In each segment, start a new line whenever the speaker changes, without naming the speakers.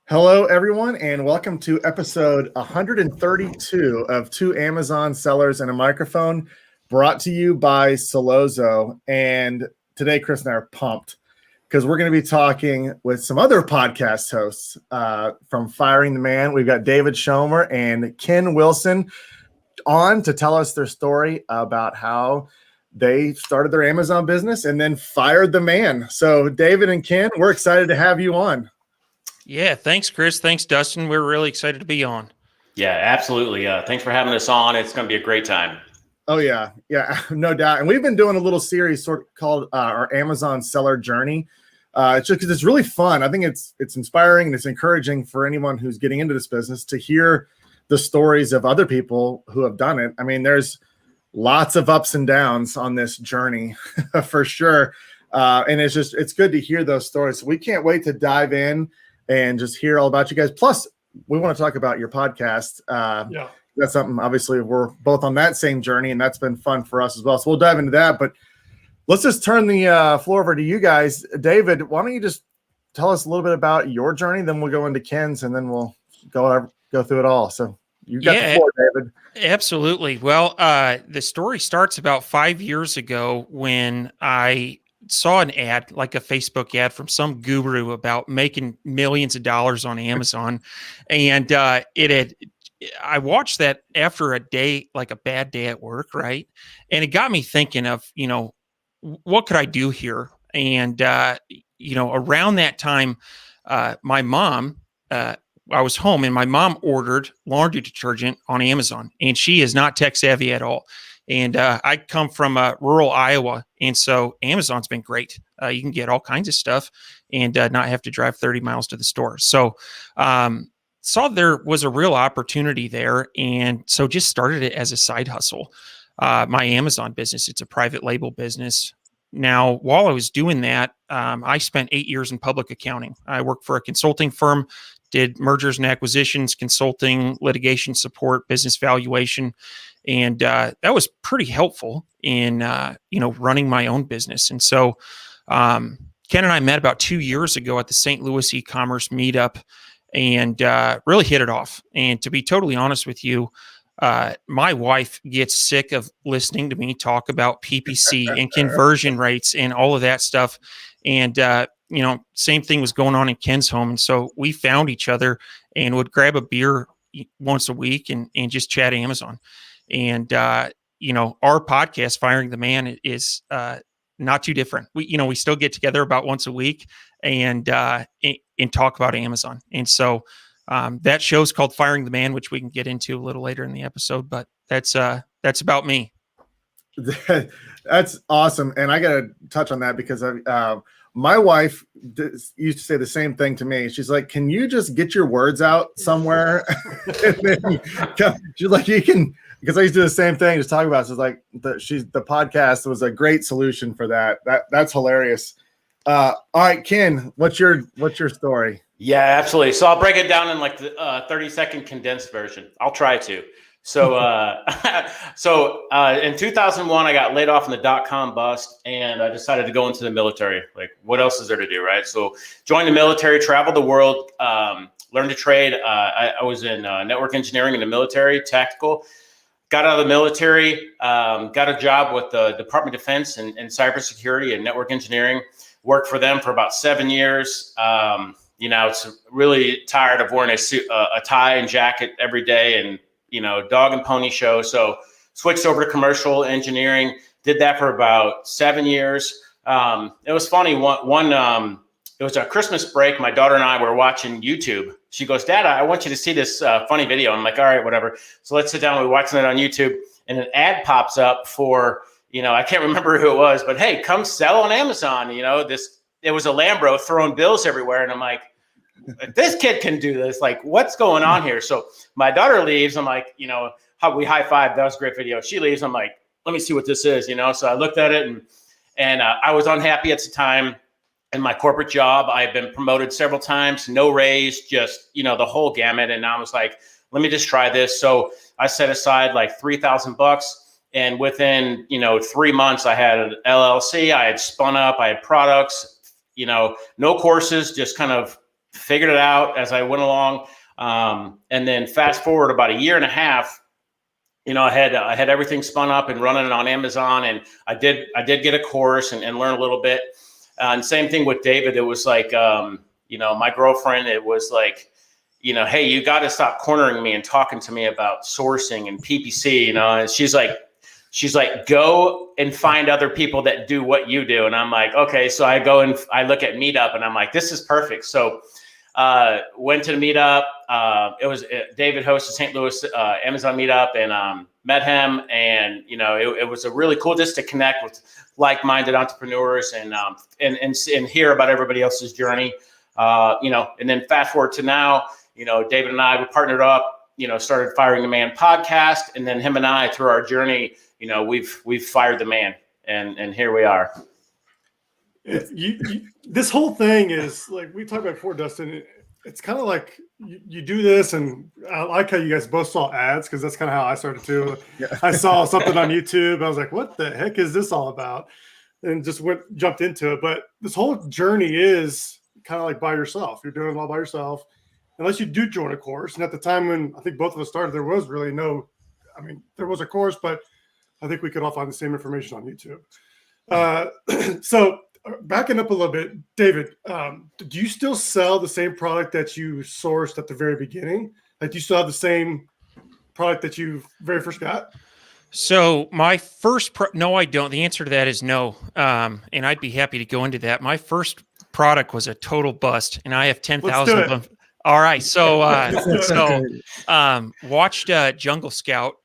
Hello, everyone, and welcome to episode 132 of Two Amazon Sellers and a Microphone, brought to you by Solozo. And today, Chris and I are pumped because we're going to be talking with some other podcast hosts from Firing the Man. We've got David Schomer and Ken Wilson on to tell us their story about how they started their Amazon business and then fired the man. So, David and Ken, we're excited to have you on.
Yeah, thanks, Chris. Thanks, Dustin. We're really excited to be on.
Yeah, absolutely. Thanks for having us on. It's going to be a great time.
Oh, yeah, no doubt. And we've been doing a little series called our Amazon Seller Journey. It's just because it's really fun. I think it's inspiring and it's encouraging for anyone who's getting into this business to hear the stories of other people who have done it. I mean, there's lots of ups and downs on this journey for sure. And it's good to hear those stories. So we can't wait to dive in and just hear all about you guys. Plus, we want to talk about your podcast. That's something, obviously, we're both on that same journey, and that's been fun for us as well. So we'll dive into that. But let's just turn the floor over to you guys. David, why don't you just tell us a little bit about your journey? Then we'll go into Ken's, and then we'll go through it all. So you got the floor, David.
Absolutely. Well, the story starts about 5 years ago when I saw an ad, like a Facebook ad from some guru about making millions of dollars on Amazon. And I watched that after a day, like a bad day at work. Right. And it got me thinking of, what could I do here? And, around that time, my mom, I was home and my mom ordered laundry detergent on Amazon, and she is not tech savvy at all. And I come from rural Iowa, and so Amazon's been great. You can get all kinds of stuff and not have to drive 30 miles to the store. So saw there was a real opportunity there, and so just started it as a side hustle. My Amazon business, it's a private label business. Now, while I was doing that, I spent 8 years in public accounting. I worked for a consulting firm, did mergers and acquisitions, consulting, litigation support, business valuation. And that was pretty helpful in, running my own business. And so Ken and I met about 2 years ago at the St. Louis e-commerce meetup and really hit it off. And to be totally honest with you, my wife gets sick of listening to me talk about PPC and conversion rates and all of that stuff. And, same thing was going on in Ken's home. And so we found each other and would grab a beer once a week and just chat Amazon. And, our podcast, Firing the Man, is not too different. We still get together about once a week and talk about Amazon. And so that show's called Firing the Man, which we can get into a little later in the episode. But that's about me.
That's awesome. And I got to touch on that because my wife used to say the same thing to me. She's like, can you just get your words out somewhere? And then she's like, you can, because I used to do the same thing, just talk about it. So it's like the podcast was a great solution for that. That's hilarious. All right, Ken, what's your story?
Yeah, absolutely. So I'll break it down in like the 30-second condensed version. I'll try to. So, in 2001, I got laid off in the dot-com bust, and I decided to go into the military. Like, what else is there to do, right? So, joined the military, traveled the world, learned to trade. I was in network engineering in the military, tactical. Got out of the military, got a job with the Department of Defense in cybersecurity and network engineering. Worked for them for about 7 years. It's really tired of wearing a tie and jacket every day and dog and pony show. So switched over to commercial engineering, did that for about 7 years. It was funny. It was a Christmas break. My daughter and I were watching YouTube. She goes, Dad, I want you to see this funny video. I'm like, all right, whatever. So let's sit down. We're watching it on YouTube, and an ad pops up for, I can't remember who it was, but hey, come sell on Amazon. It was a Lambro throwing bills everywhere. And I'm like, this kid can do this. Like, what's going on here? So my daughter leaves. I'm like, how we high five. That was a great video. She leaves. I'm like, let me see what this is. So I looked at it and I was unhappy at the time in my corporate job. I've been promoted several times, no raise, just, the whole gamut. And I was like, let me just try this. So I set aside like $3,000. And within, 3 months, I had an LLC. I had spun up. I had products, no courses, just kind of figured it out as I went along. And then fast forward about a year and a half, I had everything spun up and running on Amazon, and I did get a course and learn a little bit. And same thing with David. It was like, my girlfriend, it was like, hey, you got to stop cornering me and talking to me about sourcing and PPC, and she's like, go and find other people that do what you do. And I'm like, okay. So I go and I look at Meetup, and I'm like, this is perfect. So went to the Meetup. It was David hosted St. Louis Amazon Meetup, and met him. And it was a really cool just to connect with like-minded entrepreneurs and hear about everybody else's journey. And then fast forward to now, David and I, we partnered up, started Firing the Man podcast, and then him and I, through our journey, we've fired the man, and here we are.
This whole thing is like we talked about before, Dustin. It's kind of like you do this, and I like how you guys both saw ads, because that's kind of how I started too. Yeah. I saw something on YouTube. I was like, "What the heck is this all about?" And just jumped into it. But this whole journey is kind of like by yourself. You're doing it all by yourself, unless you do join a course. And at the time when I think both of us started, there was really there was a course, but I think we could all find the same information on YouTube. So backing up a little bit, David, do you still sell the same product that you sourced at the very beginning? Like, do you still have the same product that you very first got?
So my first, no, I don't. The answer to that is no. And I'd be happy to go into that. My first product was a total bust, and I have 10,000 of them. All right. So, watched Jungle Scout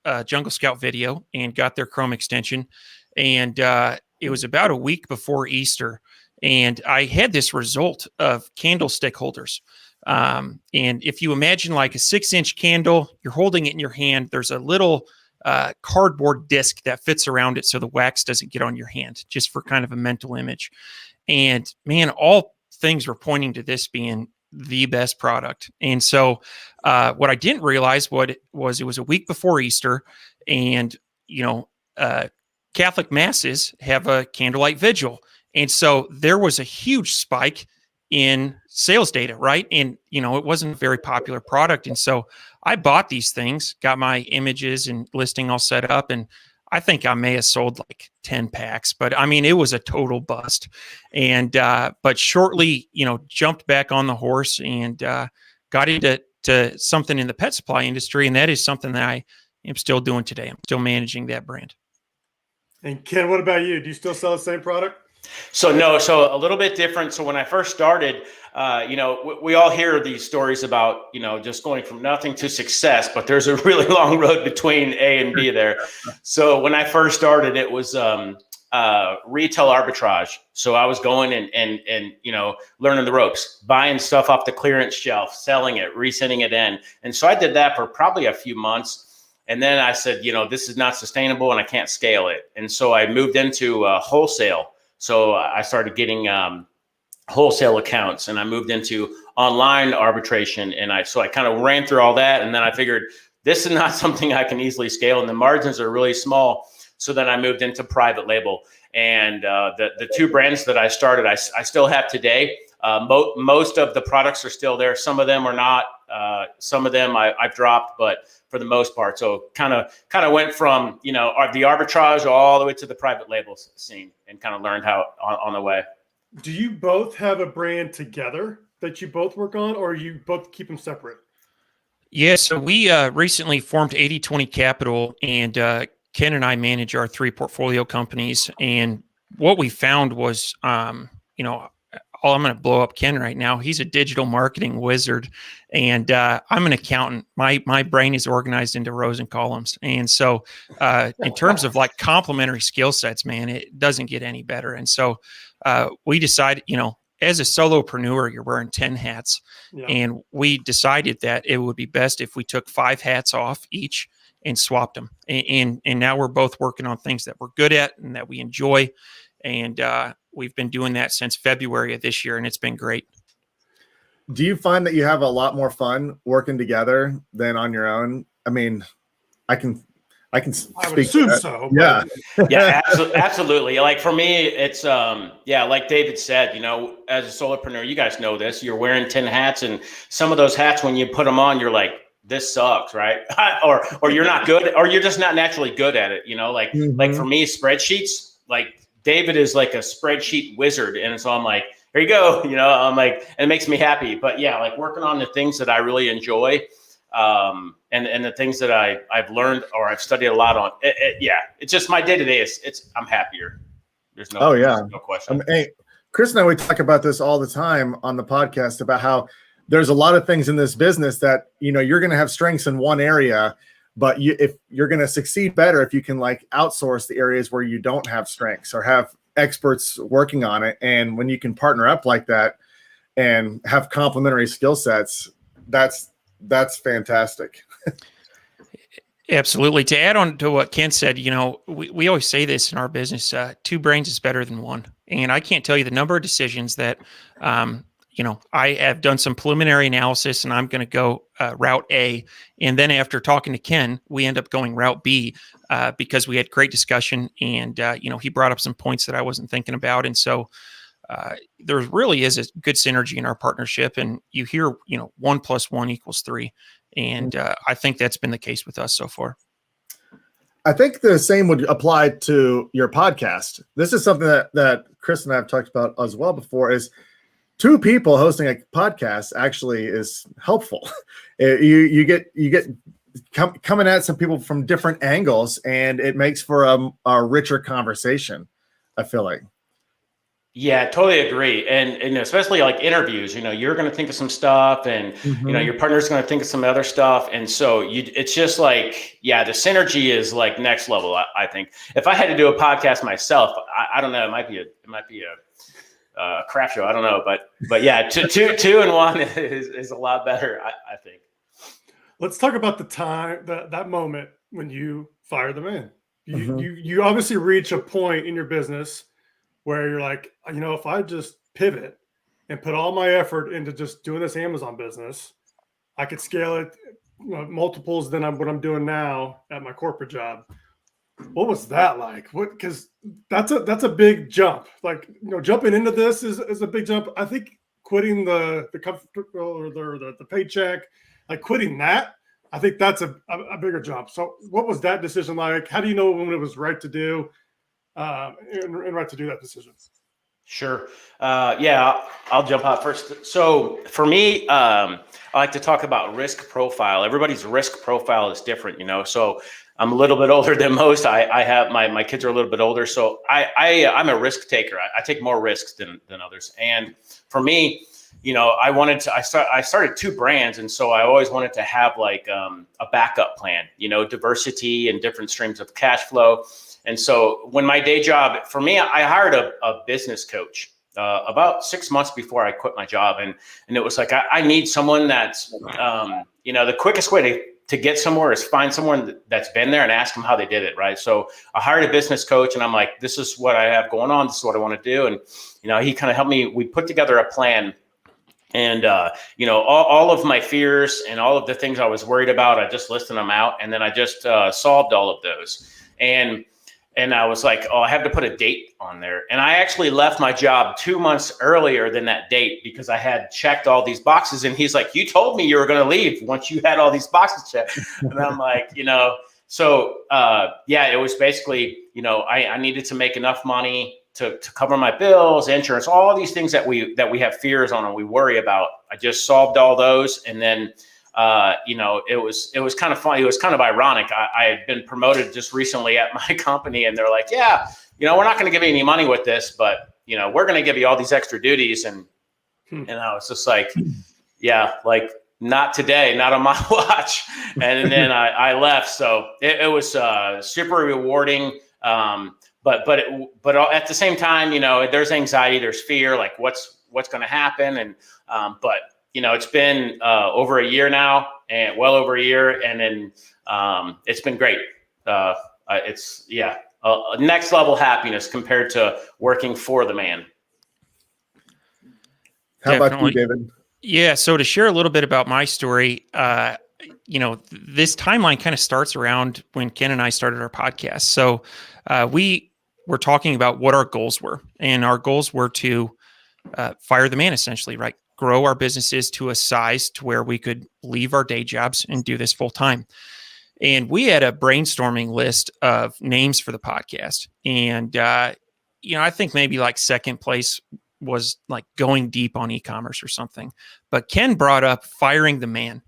video and got their Chrome extension. And it was about a week before Easter. And I had this result of candlestick holders. And if you imagine like a 6-inch candle, you're holding it in your hand. There's a little cardboard disc that fits around it so the wax doesn't get on your hand, just for kind of a mental image. And man, all things were pointing to this being the best product. And so what I didn't realize it was a week before Easter, and Catholic masses have a candlelight vigil. And so there was a huge spike in sales data, right? And, it wasn't a very popular product. And so I bought these things, got my images and listing all set up, and I think I may have sold like 10 packs, but it was a total bust. And, but shortly, jumped back on the horse and got into something in the pet supply industry. And that is something that I am still doing today. I'm still managing that brand.
And Ken, what about you? Do you still sell the same product?
So no, so a little bit different. So when I first started, we all hear these stories about, just going from nothing to success, but there's a really long road between A and B there. So when I first started, it was retail arbitrage. So I was going and learning the ropes, buying stuff off the clearance shelf, selling it, resending it in. And so I did that for probably a few months. And then I said, this is not sustainable and I can't scale it. And so I moved into wholesale. So I started getting wholesale accounts, and I moved into online arbitration. And I kind of ran through all that. And then I figured this is not something I can easily scale, and the margins are really small. So then I moved into private label. And the two brands that I started, I still have today. Most of the products are still there. Some of them are not. Some of them I've dropped, but for the most part. So kind of went from, the arbitrage all the way to the private label scene, and kind of learned how on the way.
Do you both have a brand together that you both work on, or you both keep them separate?
Yeah. So we recently formed 80/20 Capital, and Ken and I manage our 3 portfolio companies. And what we found was, I'm going to blow up Ken right now. He's a digital marketing wizard, and I'm an accountant. My brain is organized into rows and columns. And so in terms of like complementary skill sets, man, it doesn't get any better. And so we decided, as a solopreneur, you're wearing 10 hats. Yeah. And we decided that it would be best if we took 5 hats off each and swapped them. And now we're both working on things that we're good at and that we enjoy. And we've been doing that since February of this year, and it's been great.
Do you find that you have a lot more fun working together than on your own? I I can
I would
speak to
assume
that.
so.
Yeah.
Yeah, absolutely. Like for me, it's like David said, as a solopreneur, you guys know this. You're wearing 10 hats, and some of those hats, when you put them on, you're like, this sucks, right? or you're not good, or you're just not naturally good at it. Like
Mhm.
for me, spreadsheets. Like David is like a spreadsheet wizard, and so I'm like, here you go. I'm like, and it makes me happy. But yeah, like working on the things that I really enjoy. And the things that I've learned or I've studied a lot on, it's just my day to day. I'm happier. There's no, no question.
Hey, Chris and I, we talk about this all the time on the podcast about how there's a lot of things in this business that, you're going to have strengths in one area, but if you're going to succeed better, if you can like outsource the areas where you don't have strengths or have experts working on it. And when you can partner up like that and have complementary skill sets, that's fantastic.
Absolutely. To add on to what Ken said, we always say this in our business, 2 brains is better than 1. And I can't tell you the number of decisions that, I have done some preliminary analysis and I'm going to go route A. And then after talking to Ken, we end up going route B because we had great discussion and, he brought up some points that I wasn't thinking about. And so there really is a good synergy in our partnership, and you hear, 1 + 1 = 3. And I think that's been the case with us so far.
I think the same would apply to your podcast. This is something that Chris and I have talked about as well before, is 2 people hosting a podcast actually is helpful. You get coming at some people from different angles, and it makes for a richer conversation, I feel like.
Yeah, totally agree. And especially like interviews, you're going to think of some stuff and, your partner's going to think of some other stuff. And so it's just like, the synergy is like next level. I think if I had to do a podcast myself, I don't know, it might be a crap show. I don't know, but yeah, two and 1 is a lot better. I think.
Let's talk about the time, that moment when you fire the man. You obviously reach a point in your business where you're like, if I just pivot and put all my effort into just doing this Amazon business, I could scale it multiples than what I'm doing now at my corporate job. What was that like? Because that's a big jump. Like, jumping into this is a big jump. I think quitting the comfortable or the paycheck, like quitting that, I think that's a bigger jump. So what was that decision like? How do you know when it was right to do? And right to do that decision?
Sure. I'll jump out first. So for me, I like to talk about risk profile. Everybody's risk profile is different, so I'm a little bit older than most. I have my kids are a little bit older. So I'm a risk taker. I take more risks than others. And for me, I started 2 brands. And so I always wanted to have like a backup plan, diversity and different streams of cash flow. And so when my day job, for me, I hired a business coach about 6 months before I quit my job. And it was like, I need someone that's, the quickest way to get somewhere is find someone that's been there and ask them how they did it. Right. So I hired a business coach and I'm like, this is what I have going on. This is what I want to do. And, he kind of helped me. We put together a plan. And, all of my fears and all of the things I was worried about, I just listed them out. And then I just solved all of those. And I was like, I have to put a date on there. And I actually left my job 2 months earlier than that date because I had checked all these boxes. And he's like, you told me you were going to leave once you had all these boxes checked. And I'm like, so it was basically, I needed to make enough money to cover my bills, insurance, all these things that we have fears on and we worry about. I just solved all those. And then it was kind of funny. It was kind of ironic. I had been promoted just recently at my company and they're like, we're not going to give you any money with this, but, we're going to give you all these extra duties. And I was just like, like not today, not on my watch. And then I left. So it was super rewarding. But at the same time, there's anxiety, there's fear, like what's going to happen. And, but it's been over a year now, and well over a year, and then it's been great. It's a next level happiness compared to working for the man.
How about you, David?
Yeah. So to share a little bit about my story, this timeline kind of starts around when Ken and I started our podcast. So we were talking about what our goals were, and our goals were to fire the man, essentially, right? Grow our businesses to a size to where we could leave our day jobs and do this full time. And we had a brainstorming list of names for the podcast. And, I think maybe like second place was like going deep on e-commerce or something. But Ken brought up firing the man.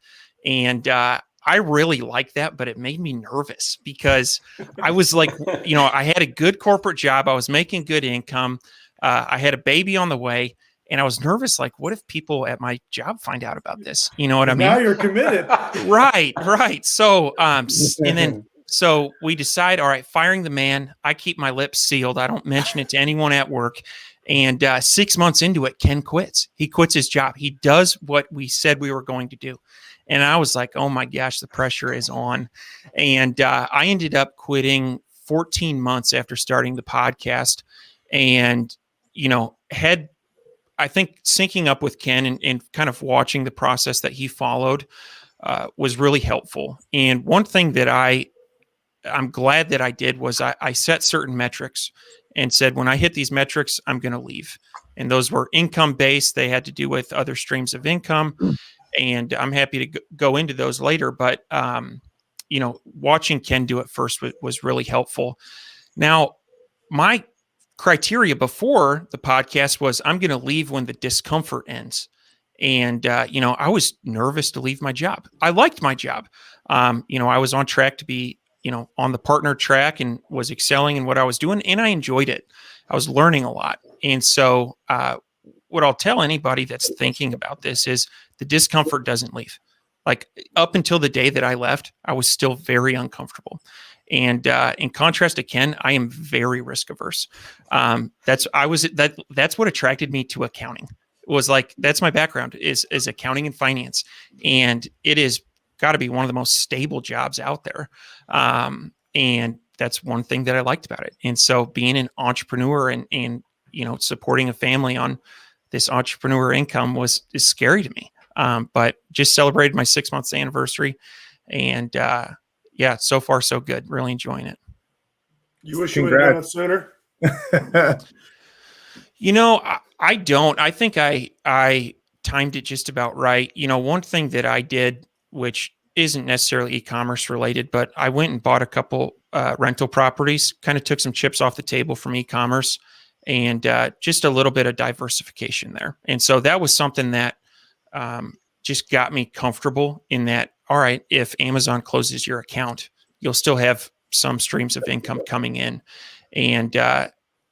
And I really liked that, but it made me nervous because I was like, I had a good corporate job. I was making good income. I had a baby on the way. And I was nervous, like, what if people at my job find out about this? You know what I mean?
Now you're committed.
Right. So, so we decide, all right, firing the man. I keep my lips sealed. I don't mention it to anyone at work. And 6 months into it, Ken quits. He quits his job. He does what we said we were going to do. And I was like, oh my gosh, the pressure is on. And I ended up quitting 14 months after starting the podcast, and, I think syncing up with Ken and kind of watching the process that he followed was really helpful. And one thing that I'm glad that I did was I set certain metrics and said, when I hit these metrics, I'm going to leave. And those were income based. They had to do with other streams of income. And I'm happy to go into those later. But, watching Ken do it first was really helpful. Now, my criteria before the podcast was I'm going to leave when the discomfort ends. And, I was nervous to leave my job. I liked my job. I was on track to be, on the partner track and was excelling in what I was doing, and I enjoyed it. I was learning a lot. And so, what I'll tell anybody that's thinking about this is the discomfort doesn't leave. Like up until the day that I left, I was still very uncomfortable. And in contrast to Ken, I am very risk averse. That's what attracted me to accounting. It was like, that's my background is accounting and finance. And it is got to be one of the most stable jobs out there. And that's one thing that I liked about it. And so being an entrepreneur and supporting a family on this entrepreneur income is scary to me. But just celebrated my 6 months anniversary, and so far so good. Really enjoying it.
You wish you would have done it sooner?
I don't. I think I timed it just about right. One thing that I did, which isn't necessarily e-commerce related, but I went and bought a couple rental properties, kind of took some chips off the table from e-commerce, and just a little bit of diversification there. And so that was something that just got me comfortable in that, all right, if Amazon closes your account, you'll still have some streams of income coming in. And,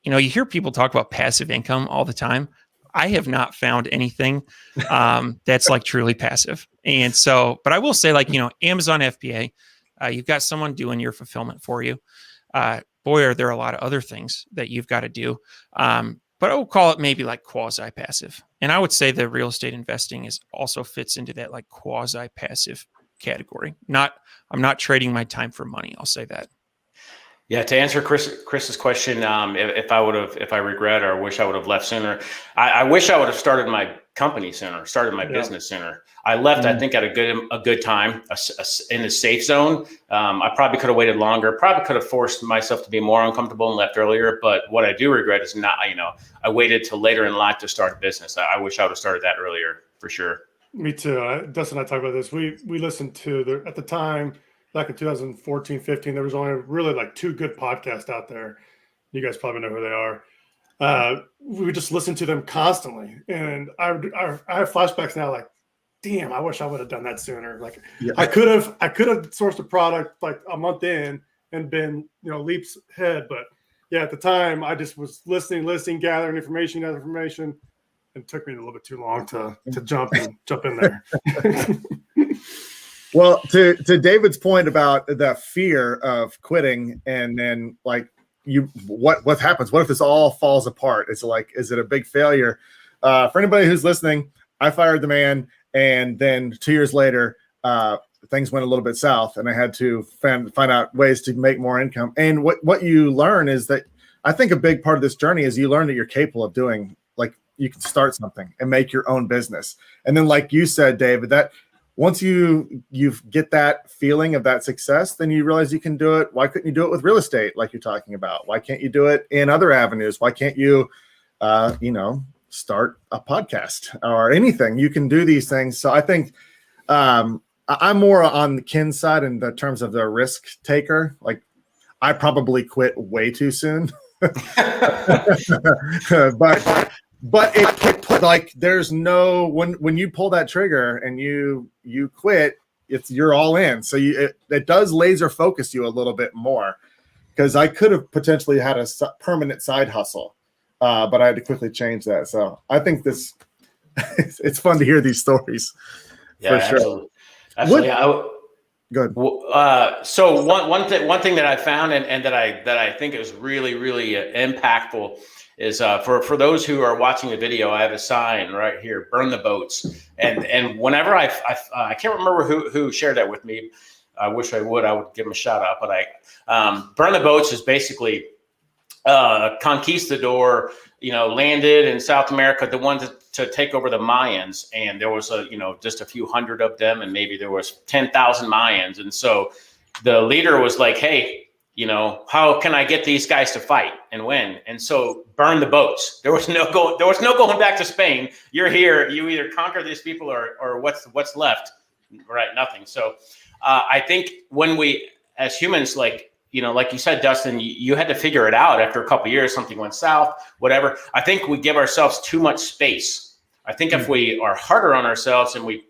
you hear people talk about passive income all the time. I have not found anything that's like truly passive. And so, but I will say, like, Amazon FBA, you've got someone doing your fulfillment for you. Boy, are there a lot of other things that you've got to do. But I will call it maybe like quasi-passive. And I would say that real estate investing also fits into that like quasi-passive category. I'm not trading my time for money. I'll say that.
Yeah, to answer Chris's question, if I regret or wish I would have left sooner, I wish I would have started my company sooner, started my business sooner. I left, I think, at a good time, in the safe zone. I probably could have waited longer, probably could have forced myself to be more uncomfortable and left earlier. But what I do regret is not, I waited till later in life to start a business. I wish I would have started that earlier, for sure.
Me too. Dustin and I talked about this. We listened to at the time, back in 2014, 15, there was only really like two good podcasts out there. You guys probably know who they are. We would just listen to them constantly. And I have flashbacks now, like, damn, I wish I would have done that sooner. Like I could have sourced a product like a month in and been, leaps ahead. But yeah, at the time I just was listening, gathering information. And it took me a little bit too long to jump in there.
Well, to David's point about the fear of quitting, and then like what happens? What if this all falls apart? It's like, is it a big failure? For anybody who's listening, I fired the man, and then 2 years later, things went a little bit south, and I had to find out ways to make more income. And what you learn is that I think a big part of this journey is you learn that you're capable of doing, like, you can start something and make your own business. And then, like you said, David, that once you get that feeling of that success, then you realize you can do it. Why couldn't you do it with real estate like you're talking about? Why can't you do it in other avenues? Why can't you, start a podcast or anything? You can do these things. So I think I'm more on the Ken side in the terms of the risk taker. Like, I probably quit way too soon. But it like there's no when you pull that trigger and you quit, you're all in. So it does laser focus you a little bit more, because I could have potentially had a permanent side hustle, but I had to quickly change that. So I think this it's fun to hear these stories.
Yeah,
for sure.
Absolutely.
Good.
So one thing that I found and that I think is really, really impactful is for those who are watching the video, I have a sign right here: burn the boats. And whenever I can't remember who shared that with me. I wish I would give them a shout out, but burn the boats is basically conquistador, landed in South America, the one to take over the Mayans. And there was just a few hundred of them, and maybe there was 10,000 Mayans. And so the leader was like, hey, how can I get these guys to fight and win? And so burn the boats. There was no going back to Spain. You're here. You either conquer these people or what's left, right? Nothing. So I think when we, as humans, like you said, Dustin, you had to figure it out after a couple of years. Something went south, whatever. I think we give ourselves too much space. I think if we are harder on ourselves and we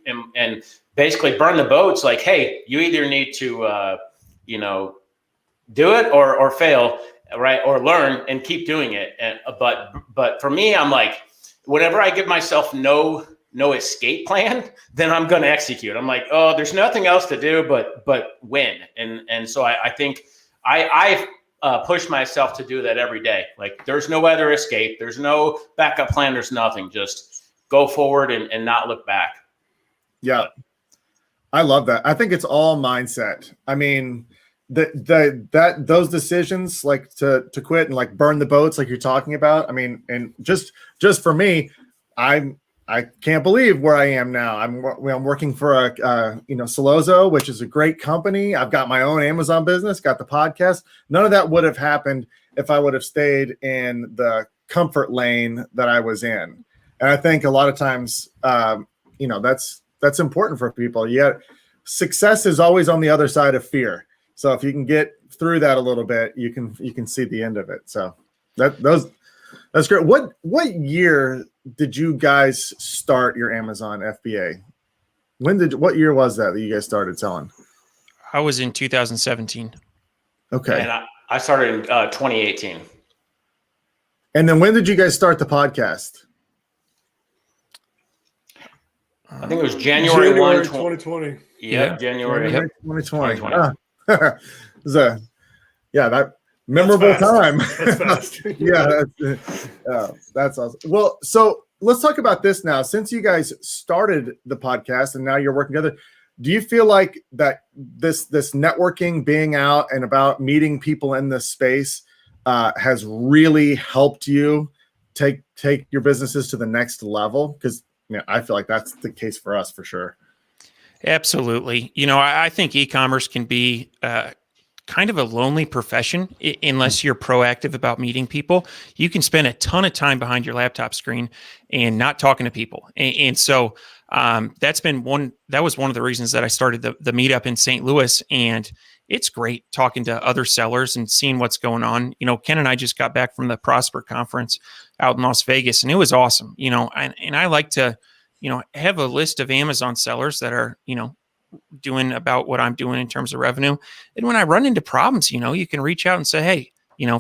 basically burn the boats, like, hey, you either need to, do it or fail, right? Or learn and keep doing it. But for me, I'm like, whenever I give myself no escape plan, then I'm going to execute. I'm like, oh, there's nothing else to do but win. And so I think I've pushed myself to do that every day. Like, there's no other escape. There's no backup plan. There's nothing. Just go forward and not look back.
Yeah. I love that. I think it's all mindset. I mean, those decisions, like to quit and like burn the boats, like you're talking about. I mean, and just for me, I can't believe where I am now. I'm working for Solozo, which is a great company. I've got my own Amazon business, got the podcast. None of that would have happened if I would have stayed in the comfort lane that I was in. And I think a lot of times, that's important for people. Yet success is always on the other side of fear. So if you can get through that a little bit, you can see the end of it. So that's great. What year did you guys start your Amazon FBA? What year was that you guys started selling?
I was in 2017.
Okay.
And I started in 2018.
And then when did you guys start the podcast?
I think it was January 1,
2020.
Yeah, January
2020.
2020.
It was that memorable time.
That's fast.
Yeah, that's awesome. Well, so let's talk about this now. Since you guys started the podcast and now you're working together, do you feel like that this networking, being out and about meeting people in this space, has really helped you take your businesses to the next level? Because I feel like that's the case for us for sure.
Absolutely. I think e-commerce can be kind of a lonely profession unless you're proactive about meeting people. You can spend a ton of time behind your laptop screen and not talking to people. And so that was one of the reasons that I started the meetup in St. Louis. And it's great talking to other sellers and seeing what's going on. Ken and I just got back from the Prosper conference out in Las Vegas, and it was awesome. And I like to, have a list of Amazon sellers that are, doing about what I'm doing in terms of revenue. And when I run into problems, you can reach out and say, hey,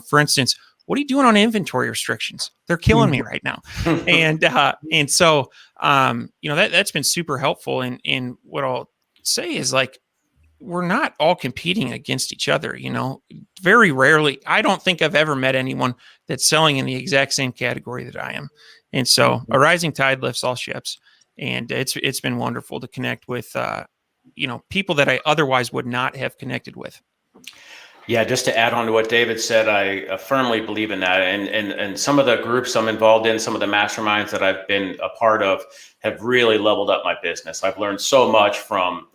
for instance, what are you doing on inventory restrictions? They're killing me right now. And so, that's been super helpful. And what I'll say is, like, we're not all competing against each other. Very rarely, I don't think I've ever met anyone that's selling in the exact same category that I am. And so a rising tide lifts all ships. And it's been wonderful to connect with, people that I otherwise would not have connected with.
Yeah, just to add on to what David said, I firmly believe in that. And some of the groups I'm involved in, some of the masterminds that I've been a part of have really leveled up my business. I've learned so much from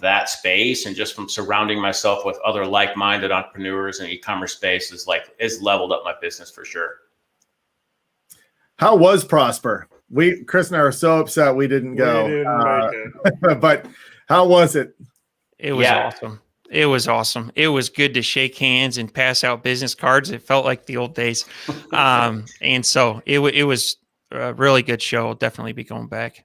that space, and just from surrounding myself with other like-minded entrepreneurs in the e-commerce space is leveled up my business for sure.
How was Prosper? Chris and I are so upset we didn't go.
We didn't make it.
But how was it?
It was awesome. It was awesome. It was good to shake hands and pass out business cards. It felt like the old days. And so it was a really good show. I'll definitely be going back.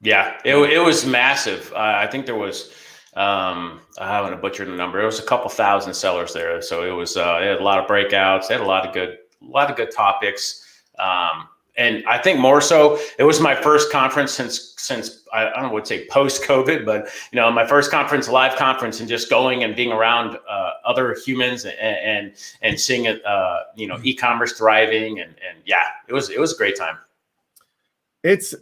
Yeah, it was massive. I think there was, I haven't butchered the number. It was a couple thousand sellers there. So it was, it had a lot of breakouts. They had a lot of good topics. And I think more so, it was my first conference since I don't know what to say post COVID, but my first conference, live conference, and just going and being around other humans and seeing it, e-commerce thriving, and yeah, it was a great time.
It's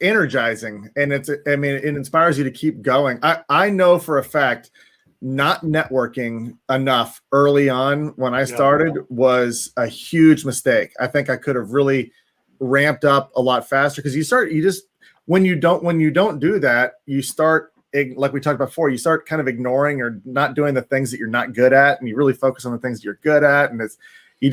energizing, and it inspires you to keep going. I know for a fact, not networking enough early on when I started was a huge mistake. I think I could have really ramped up a lot faster, because when you don't do that, you start, like we talked about before, you start kind of ignoring or not doing the things that you're not good at, and you really focus on the things that you're good at, and you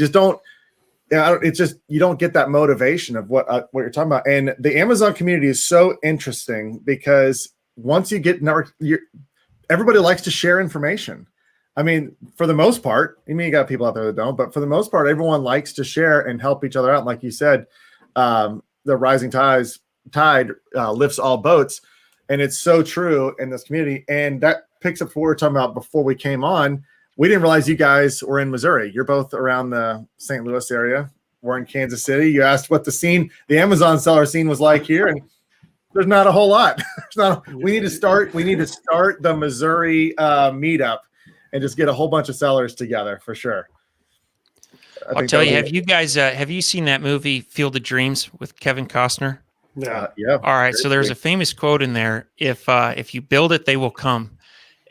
don't get that motivation of what you're talking about. And the Amazon community is so interesting, because once you get network, everybody likes to share information. I mean, for the most part, you got people out there that don't, but for the most part, everyone likes to share and help each other out. Like you said, the rising tide lifts all boats, and it's so true in this community. And that picks up what we were talking about before we came on. We didn't realize you guys were in Missouri. You're both around the St. Louis area. We're in Kansas City. You asked what the Amazon seller scene was like here, and there's not a whole lot. We need to start the Missouri meetup and just get a whole bunch of sellers together for sure.
I'll tell you, have you seen that movie Field of Dreams with Kevin Costner?
Yeah.
Yeah.
All right. So there's a famous quote in there. If you build it, they will come.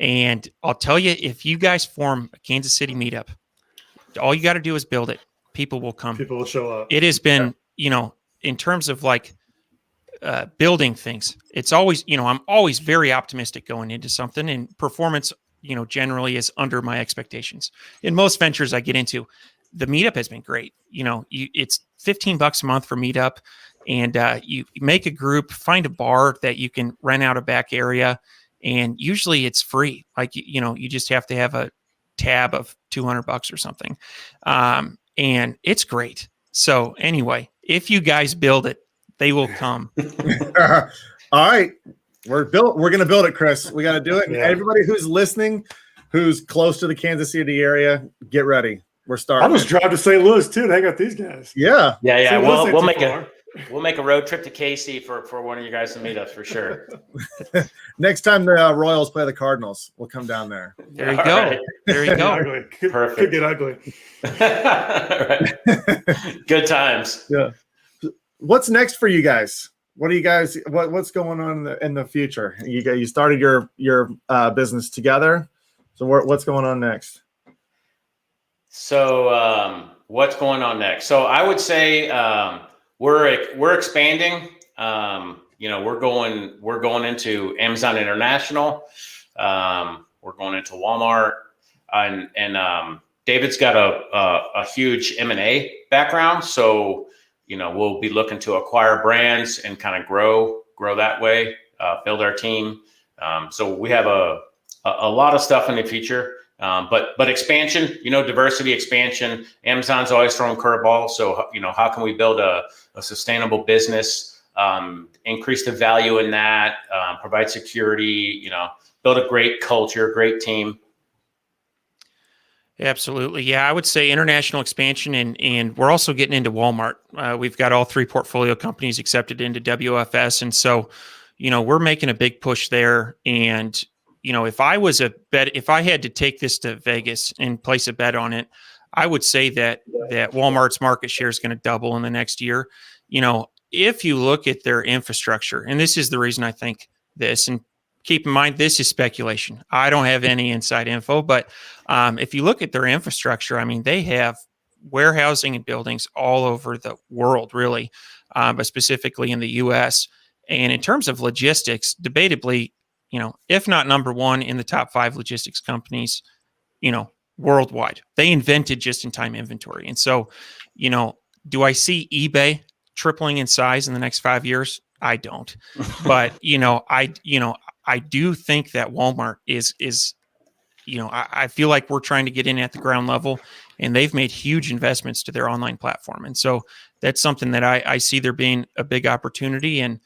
And I'll tell you, if you guys form a Kansas City meetup, all you got to do is build it. People will come.
People will show up.
It has been, in terms of building things, it's always, I'm always very optimistic going into something, and performance, generally is under my expectations. In most ventures I get into, the meetup has been great. It's $15 a month for meetup, and you make a group, find a bar that you can rent out a back area, and usually it's free. You just have to have a tab of $200 or something, and it's great. So anyway, if you guys build it, they will come.
All right, we're going to build it, Chris. We got to do it.
Yeah.
Everybody who's listening, who's close to the Kansas City area, get ready. We're starting.
I'll just drive to St. Louis too to hang out with these guys.
Yeah.
Yeah.
St. Louis ain't
We'll make a road trip to KC for one of you guys to meet us for sure.
Next time the Royals play the Cardinals, we'll come down there.
There you go.
Right.
There you go.
Ugly.
Perfect.
Could get ugly.
Right. Good times.
Yeah. What's next for you guys? What are you guys? What's going on in the future? You started your business together. So what's going on next?
So what's going on next? So I would say we're expanding. We're going into Amazon International. We're going into Walmart, and David's got a huge M&A background. So we'll be looking to acquire brands and kind of grow that way, build our team. So we have a lot of stuff in the future. But expansion, diversity, expansion. Amazon's always throwing curveballs. So, how can we build a sustainable business, increase the value in that, provide security, build a great culture, great team.
Absolutely. Yeah, I would say international expansion, and we're also getting into Walmart. We've got all 3 portfolio companies accepted into WFS. And so, we're making a big push there. And if I had to take this to Vegas and place a bet on it, I would say that Walmart's market share is going to double in the next year. If you look at their infrastructure, and this is the reason I think this, and keep in mind, this is speculation. I don't have any inside info, but if you look at their infrastructure, I mean, they have warehousing and buildings all over the world, really, but specifically in the U.S. And in terms of logistics, debatably, if not number one in the top 5 logistics companies, worldwide. They invented just-in-time inventory. And so, do I see eBay tripling in size in the next 5 years? I don't. But, I do think that Walmart is I feel like we're trying to get in at the ground level, and they've made huge investments to their online platform. And so that's something that I see there being a big opportunity. And,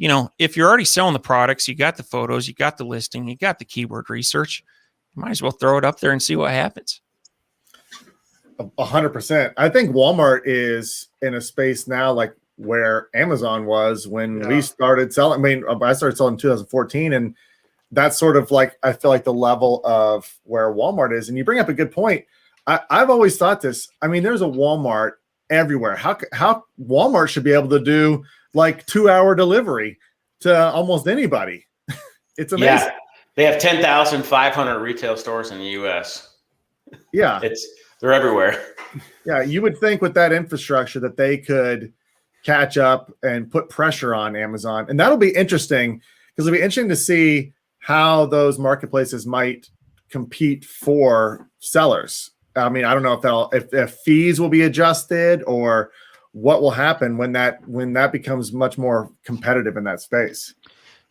if you're already selling the products, you got the photos, you got the listing, you got the keyword research, you might as well throw it up there and see what happens.
100%. I think Walmart is in a space now like where Amazon was when we started selling. I mean, I started selling in 2014, and that's sort of like, I feel like the level of where Walmart is. And you bring up a good point. I've always thought this. I mean, there's a Walmart everywhere. How Walmart should be able to do like 2-hour delivery to almost anybody. It's amazing.
Yeah, they have 10,500 retail stores in the U.S.
Yeah,
they're everywhere.
Yeah, you would think with that infrastructure that they could catch up and put pressure on Amazon. And that'll be interesting, because it'll be interesting to see how those marketplaces might compete for sellers. I mean, I don't know if fees will be adjusted or what will happen when that becomes much more competitive in that space.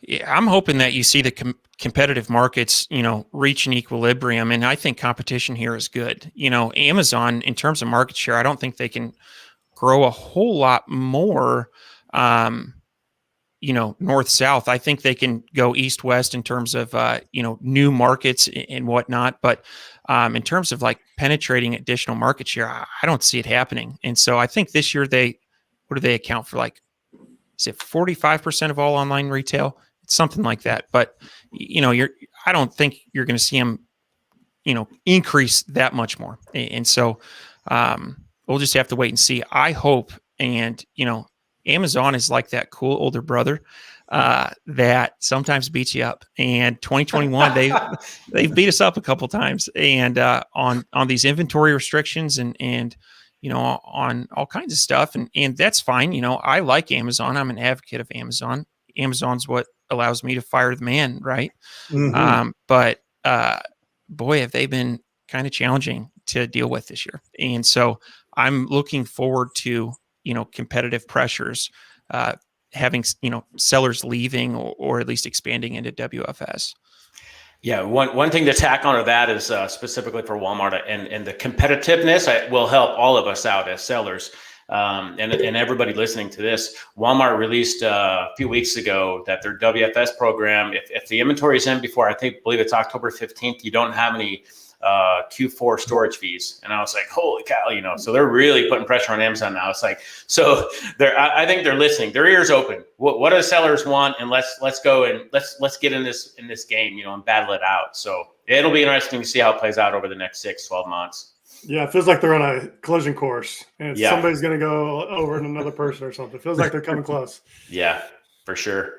Yeah, I'm hoping that you see the competitive markets, reach an equilibrium. And I think competition here is good. Amazon, in terms of market share, I don't think they can grow a whole lot more, north-south. I think they can go east-west in terms of, new markets and whatnot. But in terms of like penetrating additional market share, I don't see it happening. And so I think this year what do they account for? Like, is it 45% of all online retail? It's something like that. But, I don't think you're going to see them, increase that much more. And so we'll just have to wait and see. I hope, and, Amazon is like that cool older brother that sometimes beats you up. And 2021, they've beat us up a couple times, and on these inventory restrictions and on all kinds of stuff. And that's fine. I like Amazon. I'm an advocate of Amazon. Amazon's what allows me to fire the man, right?
Mm-hmm.
But boy, have they been kind of challenging to deal with this year. And so I'm looking forward to, competitive pressures, having, sellers leaving or at least expanding into WFS.
Yeah, one thing to tack onto that is specifically for Walmart and the competitiveness will help all of us out as sellers. And everybody listening to this, Walmart released a few weeks ago that their WFS program, if the inventory is in before, believe it's October 15th, you don't have any Q4 storage fees. And I was like, holy cow, so they're really putting pressure on Amazon now. It's like, so I think they're listening, their ears open. What do sellers want? And let's go and let's get in this game, and battle it out. So it'll be interesting to see how it plays out over the next 6-12 months.
Yeah, it feels like they're on a collision course, and somebody's going to go over another person or something. It feels like they're coming close.
Yeah, for sure.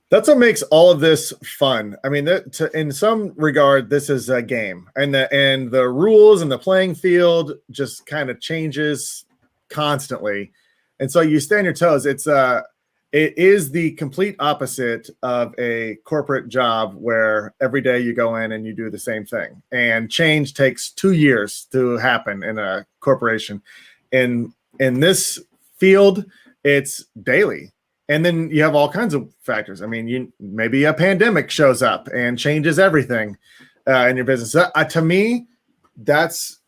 That's what makes all of this fun. I mean, in some regard, this is a game, and the rules and the playing field just kind of changes constantly, and so you stay on your toes. It is the complete opposite of a corporate job where every day you go in and you do the same thing, and change takes 2 years to happen in a corporation. In this field, it's daily. And then you have all kinds of factors. I mean, maybe a pandemic shows up and changes everything in your business. To me, that's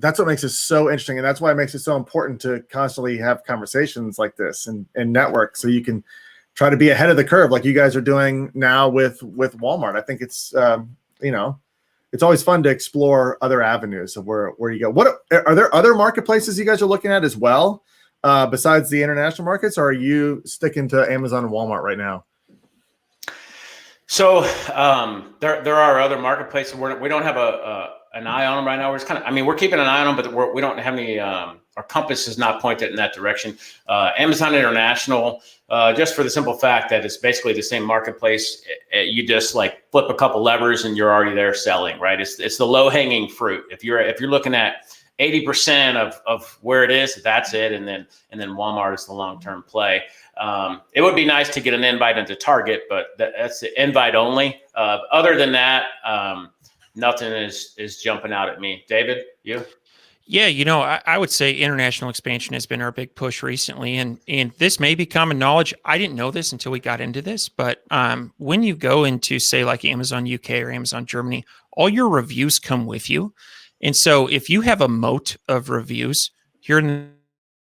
what makes it so interesting, and that's why it makes it so important to constantly have conversations like this and network, so you can try to be ahead of the curve, like you guys are doing now with Walmart. I think it's it's always fun to explore other avenues of where you go. What are there other marketplaces you guys are looking at as well? Besides the international markets, or are you sticking to Amazon and Walmart right now?
So there are other marketplaces. We don't have an eye on them right now. We're just we're keeping an eye on them, but we don't have any compass is not pointed in that direction. Amazon International, just for the simple fact that it's basically the same marketplace. You just like flip a couple levers and you're already there selling, right? It's the low hanging fruit. If you're looking at 80% of where it is, that's it. And then Walmart is the long-term play. It would be nice to get an invite into Target, but that's the invite only. Other than that, nothing is jumping out at me. David, you?
Yeah, I would say international expansion has been our big push recently, and this may be common knowledge. I didn't know this until we got into this, but when you go into, say, like Amazon UK or Amazon Germany, all your reviews come with you. And so if you have a moat of reviews, when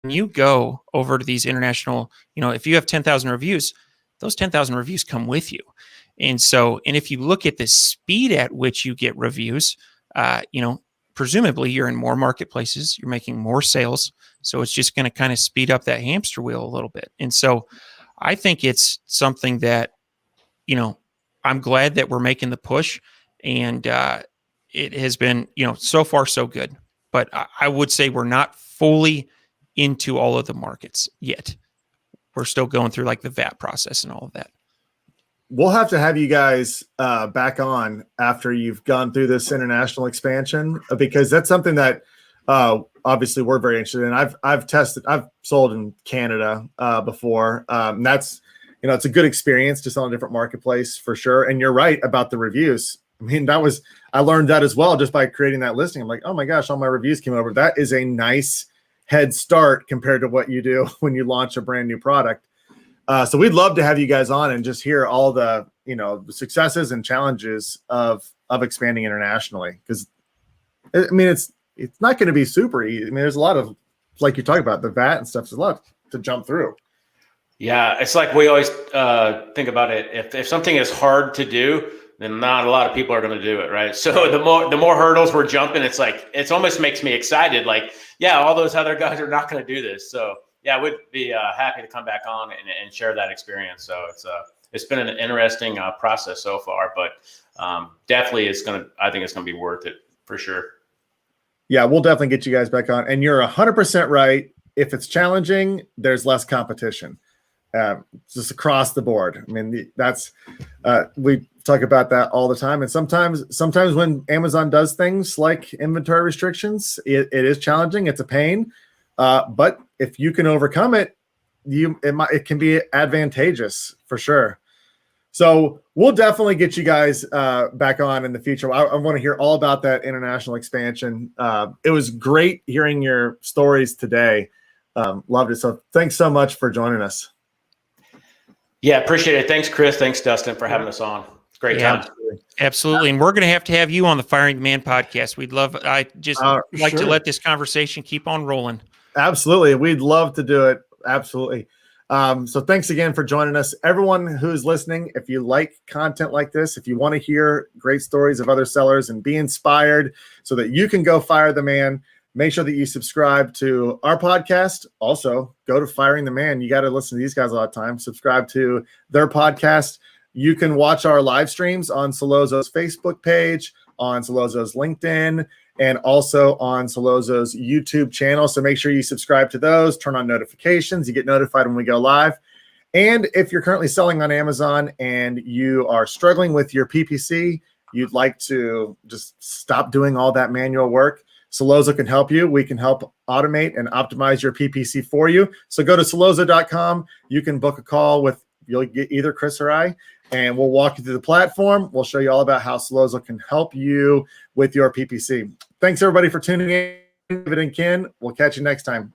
you go over to these international, if you have 10,000 reviews, those 10,000 reviews come with you. And if you look at the speed at which you get reviews, presumably you're in more marketplaces, you're making more sales. So it's just going to kind of speed up that hamster wheel a little bit. And so I think it's something that, I'm glad that we're making the push, and it has been, so far so good. But I would say we're not fully into all of the markets yet. We're still going through like the VAT process and all of that.
We'll have to have you guys back on after you've gone through this international expansion, because that's something that obviously we're very interested in. I've sold in Canada before. That's, it's a good experience to sell in a different marketplace for sure. And you're right about the reviews. I mean, I learned that as well just by creating that listing. I'm like, oh my gosh, all my reviews came over. That is a nice head start compared to what you do when you launch a brand new product. So we'd love to have you guys on and just hear all the, the successes and challenges of expanding internationally. Because I mean, it's not going to be super easy. I mean, there's a lot of, like you talk about, the VAT and stuff. There's a lot to jump through.
Yeah, it's like we always think about it. If something is hard to do, then not a lot of people are going to do it, right? So the more hurdles we're jumping, it's like, it almost makes me excited. Like, yeah, all those other guys are not going to do this. So yeah, we'd be happy to come back on and share that experience. So it's been an interesting process so far, but definitely I think it's going to be worth it for sure.
Yeah, we'll definitely get you guys back on. And you're 100% right. If it's challenging, there's less competition. Just across the board. I mean, that's we talk about that all the time. And sometimes when Amazon does things like inventory restrictions, it is challenging. It's a pain. But if you can overcome it, it can be advantageous for sure. So we'll definitely get you guys back on in the future. I want to hear all about that international expansion. It was great hearing your stories today. Loved it. So thanks so much for joining us.
Yeah, appreciate it. Thanks, Chris. Thanks, Dustin, for having us on. Great time.
Absolutely. And we're going to have you on the Firing the Man podcast. I just like to let this conversation keep on rolling.
Absolutely. We'd love to do it. Absolutely. So thanks again for joining us. Everyone who's listening, if you like content like this, if you want to hear great stories of other sellers and be inspired so that you can go fire the man, make sure that you subscribe to our podcast. Also, go to Firing the Man. You got to listen to these guys a lot of times. Subscribe to their podcast. You can watch our live streams on Sellozo's Facebook page, on Sellozo's LinkedIn, and also on Sellozo's YouTube channel. So make sure you subscribe to those, turn on notifications. You get notified when we go live. And if you're currently selling on Amazon and you are struggling with your PPC, you'd like to just stop doing all that manual work, Sellozo can help you. We can help automate and optimize your PPC for you. So go to Sellozo.com. You can book a call you'll get either Chris or I, and we'll walk you through the platform. We'll show you all about how Sellozo can help you with your PPC. Thanks, everybody, for tuning in. David and Ken, we'll catch you next time.